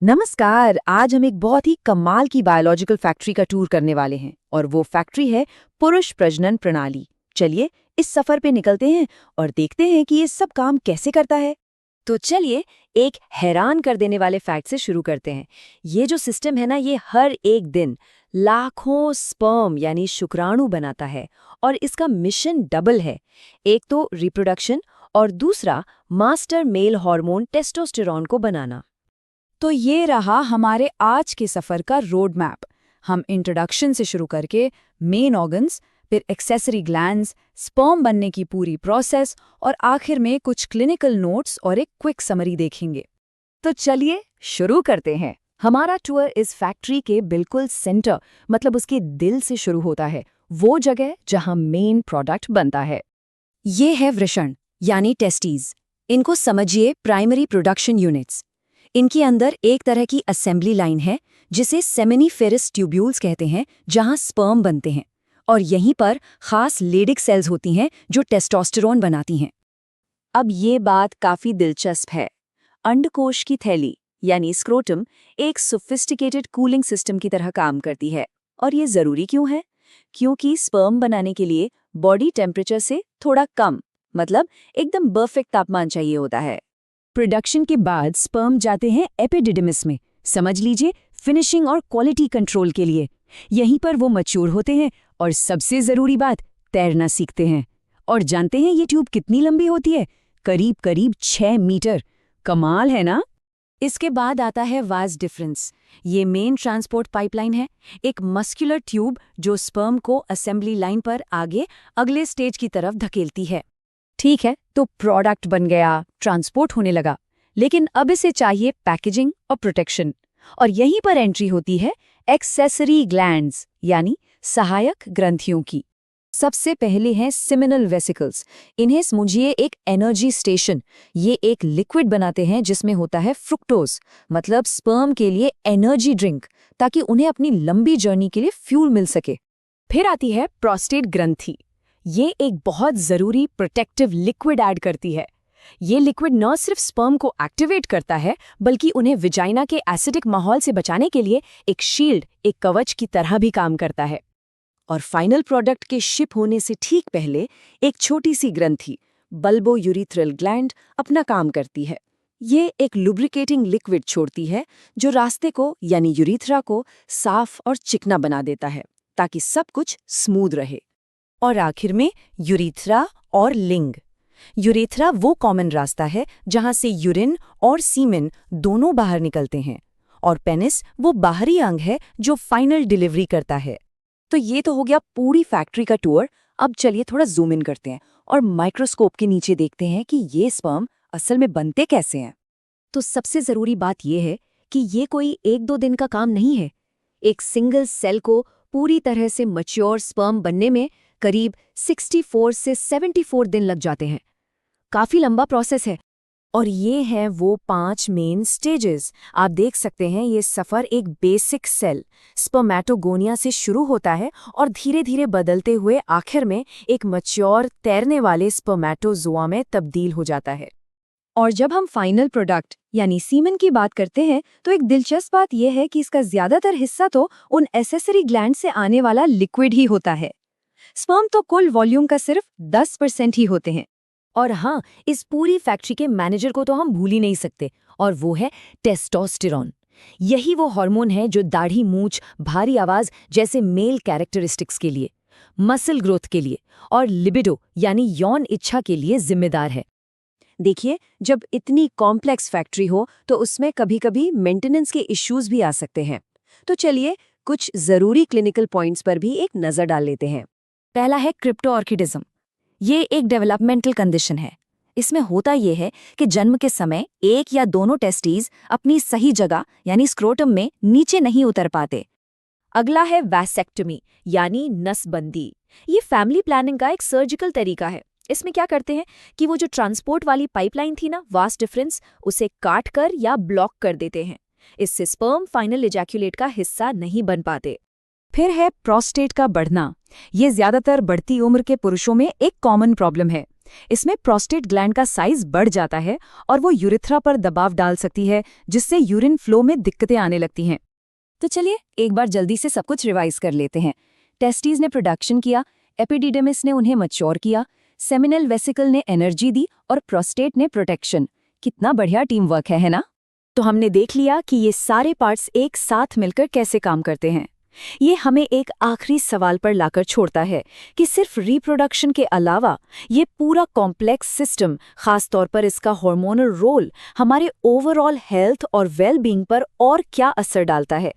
नमस्कार। आज हम एक बहुत ही कमाल की बायोलॉजिकल फैक्ट्री का टूर करने वाले हैं और वो फैक्ट्री है पुरुष प्रजनन प्रणाली। चलिए इस सफर पे निकलते हैं और देखते हैं कि ये सब काम कैसे करता है। तो चलिए एक हैरान कर देने वाले फैक्ट से शुरू करते हैं। ये जो सिस्टम है ना, ये हर एक दिन लाखों स्पर्म यानी शुक्राणु बनाता है और इसका मिशन डबल है। एक तो रिप्रोडक्शन और दूसरा मास्टर मेल हार्मोन टेस्टोस्टेरोन को बनाना। तो ये रहा हमारे आज के सफ़र का रोड मैप। हम इंट्रोडक्शन से शुरू करके मेन ऑर्गन्स, फिर एक्सेसरी ग्लैंड्स, स्पर्म बनने की पूरी प्रोसेस और आखिर में कुछ क्लिनिकल नोट्स और एक क्विक समरी देखेंगे। तो चलिए शुरू करते हैं। हमारा टूर इस फैक्ट्री के बिल्कुल सेंटर, मतलब उसके दिल से शुरू होता है, वो जगह जहां मेन प्रोडक्ट बनता है। ये है वृषण यानी टेस्टीज। इनको समझिए प्राइमरी प्रोडक्शन यूनिट्स। इनके अंदर एक तरह की असेंबली लाइन है जिसे सेमिनिफेरस ट्यूब्यूल्स कहते हैं, जहां स्पर्म बनते हैं। और यहीं पर खास लेडिक सेल्स होती हैं जो टेस्टोस्टेरोन बनाती हैं। अब ये बात काफी दिलचस्प है। अंडकोश की थैली यानी स्क्रोटम एक सोफिस्टिकेटेड कूलिंग सिस्टम की तरह काम करती है। और ये जरूरी क्यों है? क्योंकि स्पर्म बनाने के लिए बॉडी टेम्परेचर से थोड़ा कम, मतलब एकदम परफेक्ट तापमान चाहिए होता है। प्रोडक्शन के बाद स्पर्म जाते हैं एपिडिडमिस में, समझ लीजिए फिनिशिंग और क्वालिटी कंट्रोल के लिए। यहीं पर वो मैच्योर होते हैं और सबसे ज़रूरी बात, तैरना सीखते हैं। और जानते हैं ये ट्यूब कितनी लंबी होती है? करीब करीब 6 मीटर। कमाल है ना? इसके बाद आता है वास डिफरेंस। ये मेन ट्रांसपोर्ट पाइपलाइन है, एक मस्कुलर ट्यूब जो स्पर्म को असेंबली लाइन पर आगे अगले स्टेज की तरफ धकेलती है। ठीक है, तो प्रोडक्ट बन गया, ट्रांसपोर्ट होने लगा, लेकिन अब इसे चाहिए पैकेजिंग और प्रोटेक्शन। और यहीं पर एंट्री होती है एक्सेसरी ग्लैंड्स यानी सहायक ग्रंथियों की। सबसे पहले हैं सिमिनल वेसिकल्स। इन्हें समझिए एक एनर्जी स्टेशन। ये एक लिक्विड बनाते हैं जिसमें होता है फ्रुक्टोज, मतलब स्पर्म के लिए एनर्जी ड्रिंक, ताकि उन्हें अपनी लंबी जर्नी के लिए फ्यूल मिल सके। फिर आती है प्रोस्टेट ग्रंथि। ये एक बहुत जरूरी प्रोटेक्टिव लिक्विड ऐड करती है। ये लिक्विड न सिर्फ स्पर्म को एक्टिवेट करता है, बल्कि उन्हें विजाइना के एसिडिक माहौल से बचाने के लिए एक शील्ड, एक कवच की तरह भी काम करता है। और फाइनल प्रोडक्ट के शिप होने से ठीक पहले एक छोटी सी ग्रंथि, बल्बो यूरिथ्रल ग्लैंड, अपना काम करती है। ये एक लुब्रिकेटिंग लिक्विड छोड़ती है जो रास्ते को यानी यूरिथ्रा को साफ और चिकना बना देता है, ताकि सब कुछ स्मूथ रहे। और आखिर में यूरिथ्रा और लिंग। यूरेथ्रा वो कॉमन रास्ता है जहां से यूरिन और सीमेन दोनों बाहर निकलते हैं, और पेनिस वो बाहरी अंग है जो फाइनल डिलीवरी करता है। तो ये तो हो गया पूरी फैक्ट्री का टूर। अब चलिए थोड़ा जूम इन करते हैं और माइक्रोस्कोप के नीचे देखते हैं कि ये स्पर्म असल में बनते कैसे हैं। तो सबसे जरूरी बात यह है कि ये कोई 1-2 दिन का काम नहीं है। एक सिंगल सेल को पूरी तरह से मैच्योर स्पर्म बनने में करीब 64 से 74 दिन लग जाते हैं। काफी लंबा प्रोसेस है। और ये हैं वो 5 मेन स्टेजेस। आप देख सकते हैं ये सफर एक बेसिक सेल स्पर्मेटोगोनिया से शुरू होता है और धीरे धीरे बदलते हुए आखिर में एक मैच्योर तैरने वाले स्पर्मेटोजोआ में तब्दील हो जाता है। और जब हम फाइनल प्रोडक्ट यानी सीमेन की बात करते हैं, तो एक दिलचस्प बात यह है कि इसका ज्यादातर हिस्सा तो उन एसेसरी ग्लैंड से आने वाला लिक्विड ही होता है। स्पर्म तो कुल वॉल्यूम का सिर्फ 10% ही होते हैं। और हाँ, इस पूरी फैक्ट्री के मैनेजर को तो हम भूल ही नहीं सकते, और वो है टेस्टोस्टेरोन। यही वो हार्मोन है जो दाढ़ी, मूंछ, भारी आवाज जैसे मेल कैरेक्टरिस्टिक्स के लिए, मसल ग्रोथ के लिए और लिबिडो यानी यौन इच्छा के लिए जिम्मेदार है। देखिए, जब इतनी कॉम्प्लेक्स फैक्ट्री हो तो उसमें कभी-कभी मेंटेनेंस के इश्यूज भी आ सकते हैं। तो चलिए कुछ जरूरी क्लिनिकल पॉइंट्स पर भी एक नजर डाल लेते हैं। पहला है क्रिप्टोऑर्किडिज्म। ये एक डेवलपमेंटल कंडीशन है। इसमें होता यह है कि जन्म के समय एक या दोनों टेस्टीज अपनी सही जगह यानी स्क्रोटम में नीचे नहीं उतर पाते। अगला है वैसेक्टमी यानी नसबंदी। ये फैमिली प्लानिंग का एक सर्जिकल तरीका है। इसमें क्या करते हैं कि वो जो ट्रांसपोर्ट वाली पाइपलाइन थी ना, वास डिफरेंस, उसे काट कर या ब्लॉक कर देते हैं। इससे स्पर्म फाइनल इजैक्युलेट का हिस्सा नहीं बन पाते। फिर है प्रोस्टेट का बढ़ना। ये ज्यादातर बढ़ती उम्र के पुरुषों में एक कॉमन प्रॉब्लम है। इसमें प्रोस्टेट ग्लैंड का साइज बढ़ जाता है और वो यूरेथ्रा पर दबाव डाल सकती है, जिससे यूरिन फ्लो में दिक्कतें आने लगती हैं। तो चलिए एक बार जल्दी से सब कुछ रिवाइज कर लेते हैं। टेस्टीज ने प्रोडक्शन किया, एपिडिडमिस ने उन्हें मैच्योर किया, सेमिनल वेसिकल ने एनर्जी दी और प्रोस्टेट ने प्रोटेक्शन। कितना बढ़िया टीम वर्क है ना? तो हमने देख लिया कि ये सारे पार्ट्स एक साथ मिलकर कैसे काम करते हैं। ये हमें एक आखिरी सवाल पर लाकर छोड़ता है कि सिर्फ रिप्रोडक्शन के अलावा ये पूरा कॉम्प्लेक्स सिस्टम, खास तौर पर इसका हार्मोनल रोल, हमारे ओवरऑल हेल्थ और वेल बीइंग पर और क्या असर डालता है।